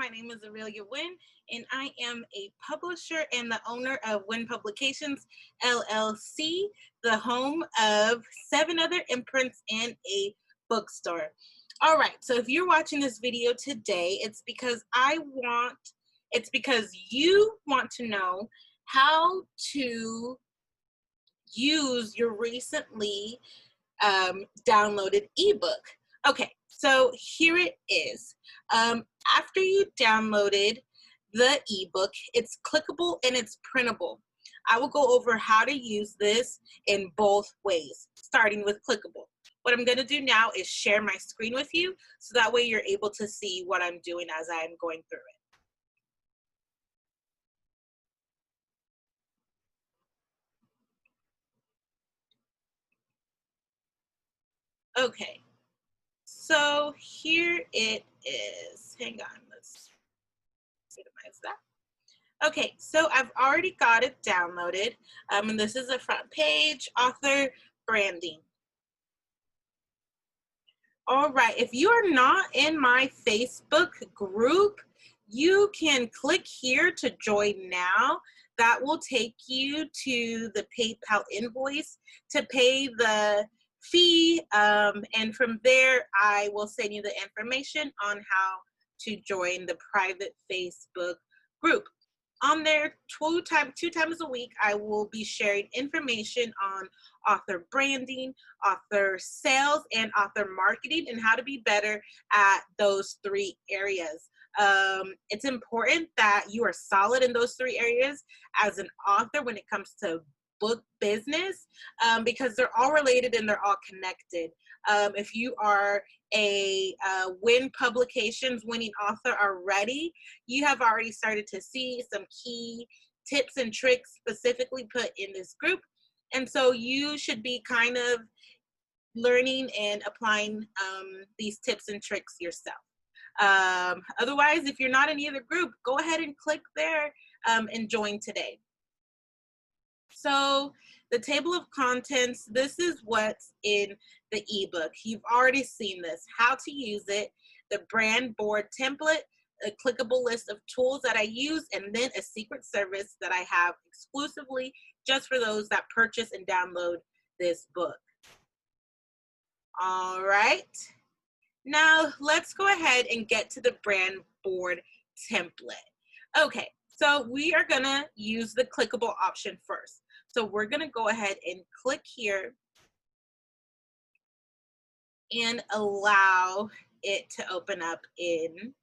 My name is Aurelia Wynn, and I am a publisher and the owner of Wynn Publications, LLC, the home of 7 other imprints and a bookstore. All right, so if you're watching this video today, it's because you want to know how to use your recently downloaded ebook. Okay, so here it is. After you downloaded the ebook, it's clickable and it's printable. I will go over how to use this in both ways, starting with clickable. What I'm going to do now is share my screen with you, so that way you're able to see what I'm doing as I'm going through it. Okay, so here it is. Hang on, let's minimize that. Okay, so I've already got it downloaded, and this is the front page, author, branding. All right, if you are not in my Facebook group, you can click here to join now. That will take you to the PayPal invoice to pay the fee, and from there, I will send you the information on how to join the private Facebook group. On there, two times a week, I will be sharing information on author branding, author sales, and author marketing, and how to be better at those 3 areas. It's important that you are solid in those 3 areas as an author when it comes to book business, because they're all related and they're all connected. If you are a Wynn Publications winning author already, you have already started to see some key tips and tricks specifically put in this group. And so you should be kind of learning and applying these tips and tricks yourself. Otherwise, if you're not in either group, go ahead and click there and join today. So the table of contents, this is what's in the ebook. You've already seen this, how to use it, the brand board template, a clickable list of tools that I use, and then a secret service that I have exclusively just for those that purchase and download this book. All right, now let's go ahead and get to the brand board template. Okay, so we are gonna use the clickable option first. So we're gonna go ahead and click here and allow it to open up in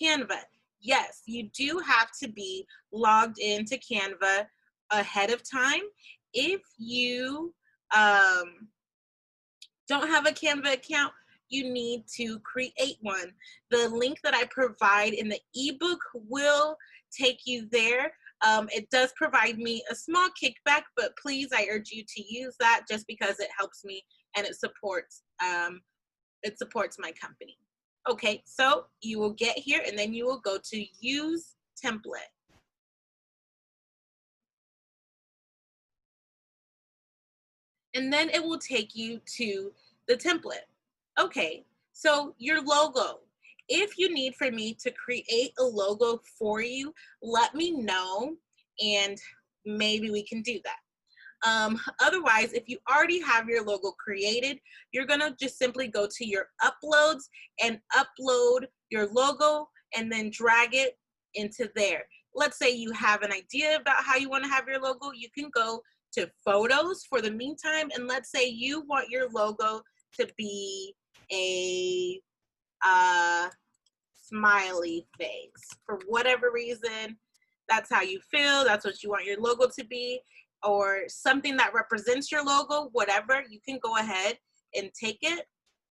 Canva. Yes, you do have to be logged into Canva ahead of time. If you don't have a Canva account, you need to create one. The link that I provide in the ebook will take you there. It does provide me a small kickback, but please, I urge you to use that just because it helps me and it supports my company. Okay, so you will get here and then you will go to use template. And then it will take you to the template. Okay, so your logo. If you need for me to create a logo for you, let me know and maybe we can do that. Otherwise, if you already have your logo created, you're gonna just simply go to your uploads and upload your logo and then drag it into there. Let's say you have an idea about how you wanna have your logo, you can go to photos for the meantime, and let's say you want your logo to be a smiley face. For whatever reason, that's how you feel, that's what you want your logo to be, or something that represents your logo, whatever, you can go ahead and take it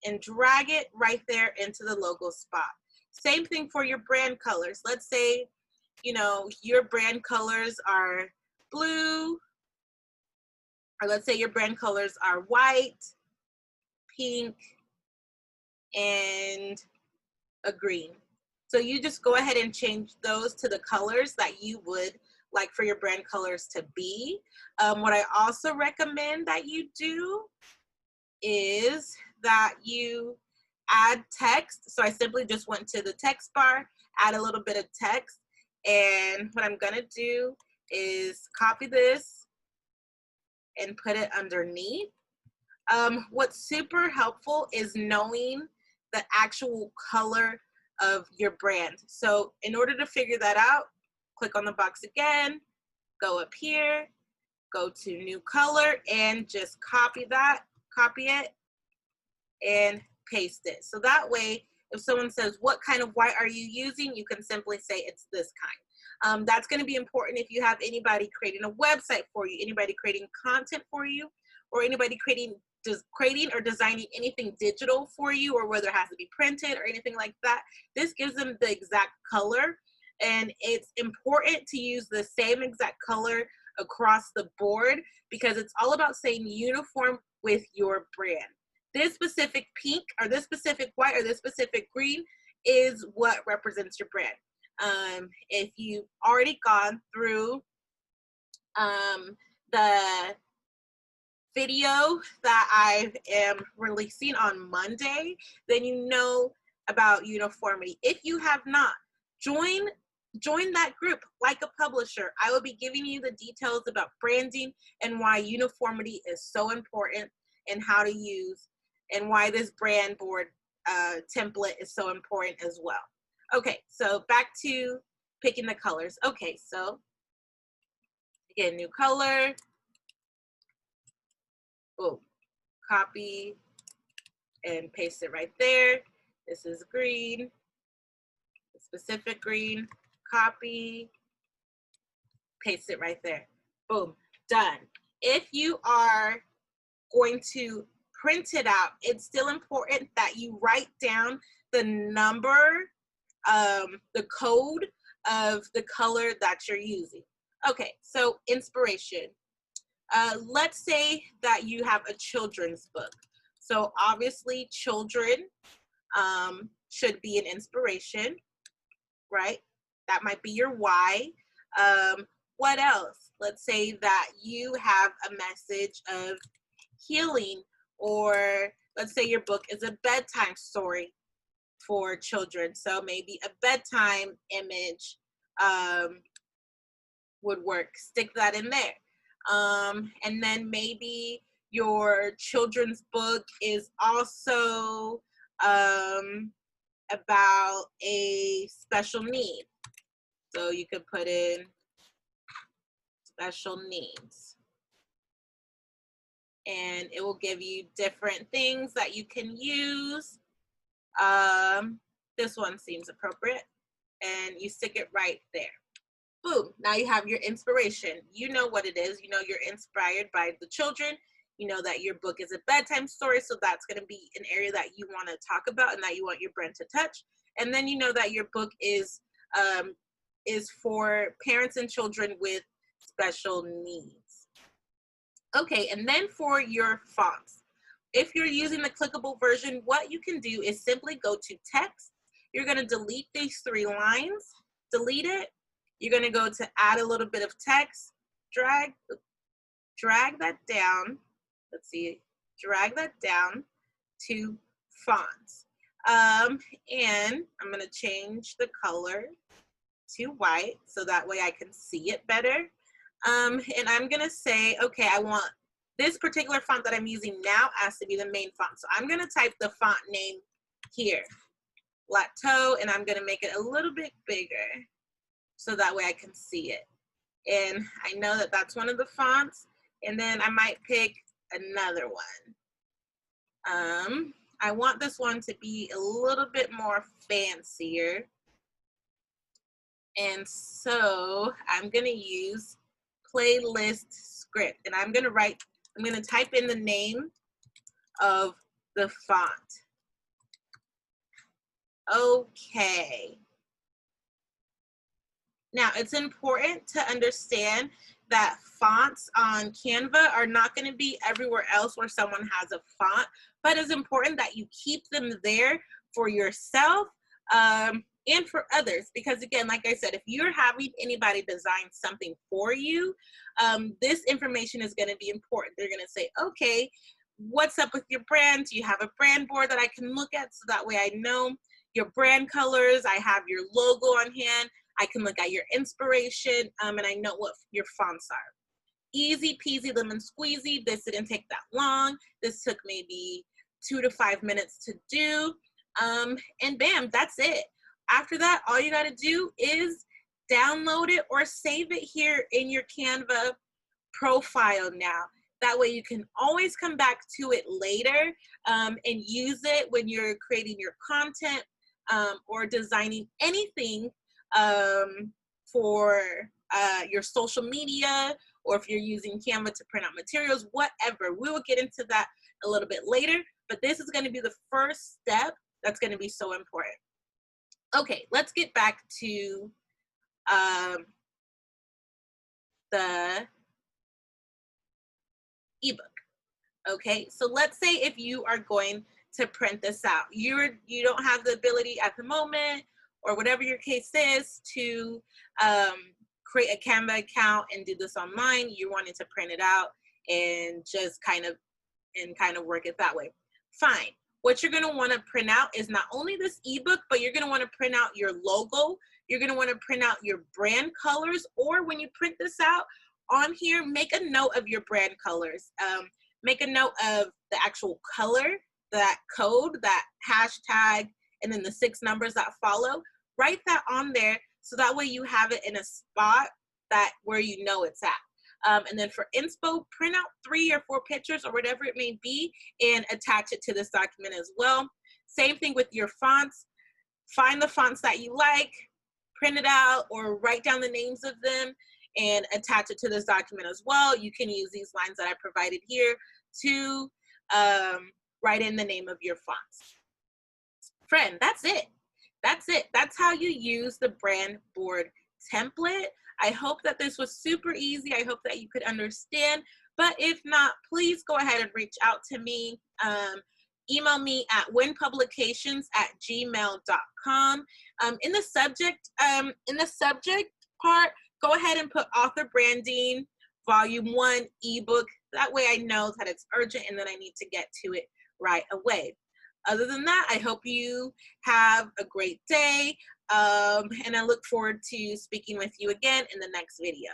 and drag it right there into the logo spot. Same thing for your brand colors. Let's say, you know, your brand colors are blue, or let's say your brand colors are white, pink, and a green. So you just go ahead and change those to the colors that you would like for your brand colors to be. What I also recommend that you do is that you add text. So I simply just went to the text bar, add a little bit of text. And what I'm gonna do is copy this and put it underneath. What's super helpful is knowing the actual color of your brand. So in order to figure that out, click on the box again, go up here, go to new color, and just copy it, and paste it. So that way, if someone says, what kind of white are you using? You can simply say it's this kind. That's going to be important if you have anybody creating a website for you, anybody creating content for you, or anybody creating or designing anything digital for you, or whether it has to be printed or anything like that. This gives them the exact color, and it's important to use the same exact color across the board because it's all about staying uniform with your brand. This specific pink or this specific white or this specific green is what represents your brand. If you've already gone through the video that I am releasing on Monday, then you know about uniformity. If you have not, join that group like a publisher. I will be giving you the details about branding and why uniformity is so important and how to use and why this brand board template is so important as well. Okay, so back to picking the colors. Okay, so again, new color. Boom, copy and paste it right there. This is green, specific green, copy, paste it right there. Boom, done. If you are going to print it out, it's still important that you write down the number, the code of the color that you're using. Okay, so inspiration. Let's say that you have a children's book. So obviously children should be an inspiration, right? That might be your why. What else? Let's say that you have a message of healing, or let's say your book is a bedtime story for children. So maybe a bedtime image would work. Stick that in there. And then maybe your children's book is also about a special need. So you could put in special needs. And it will give you different things that you can use. This one seems appropriate. And you stick it right there. Boom, now you have your inspiration. You know what it is. You know you're inspired by the children. You know that your book is a bedtime story, so that's going to be an area that you want to talk about and that you want your brand to touch. And then you know that your book is for parents and children with special needs. Okay, and then for your fonts. If you're using the clickable version, what you can do is simply go to text. You're going to delete these 3 lines, delete it. You're going to go to add a little bit of text, drag that down. Let's see, drag that down to fonts. And I'm going to change the color to white so that way I can see it better. And I'm going to say, okay, I want this particular font that I'm using now has to be the main font. So I'm going to type the font name here, Lateau, and I'm going to make it a little bit bigger so that way I can see it. And I know that that's one of the fonts. And then I might pick another one. I want this one to be a little bit more fancier. And so I'm going to use playlist script. And I'm going to type in the name of the font. Okay. Now, it's important to understand that fonts on Canva are not going to be everywhere else where someone has a font, but it's important that you keep them there for yourself and for others. Because again, like I said, if you're having anybody design something for you, this information is going to be important. They're going to say, okay, what's up with your brand? Do you have a brand board that I can look at so that way I know, your brand colors. I have your logo on hand. I can look at your inspiration, and I know what your fonts are. Easy peasy lemon squeezy. This didn't take that long. This took maybe 2 to 5 minutes to do. And bam, that's it. After that, all you gotta do is download it or save it here in your Canva profile now. That way you can always come back to it later and use it when you're creating your content or designing anything for your social media, or if you're using Canva to print out materials, whatever. We will get into that a little bit later, but this is going to be the first step that's going to be so important. Okay, let's get back to the ebook. Okay, so let's say if you are going to print this out, you don't have the ability at the moment, or whatever your case is, to create a Canva account and do this online. You wanted to print it out and just kind of work it that way. Fine. What you're going to want to print out is not only this ebook, but you're going to want to print out your logo. You're going to want to print out your brand colors, or when you print this out on here, make a note of your brand colors. Make a note of the actual color, that code, that hashtag, and then the 6 numbers that follow. Write that on there so that way you have it in a spot where you know it's at. And then for inspo, print out 3 or 4 pictures or whatever it may be and attach it to this document as well. Same thing with your fonts. Find the fonts that you like, print it out, or write down the names of them and attach it to this document as well. You can use these lines that I provided here to write in the name of your fonts. Friend, that's it. That's it. That's how you use the brand board template. I hope that this was super easy. I hope that you could understand. But if not, please go ahead and reach out to me. Email me at winpublications@gmail.com. In the subject part, go ahead and put Author Branding Volume 1 ebook. That way I know that it's urgent and that I need to get to it right away. Other than that, I hope you have a great day, and I look forward to speaking with you again in the next video.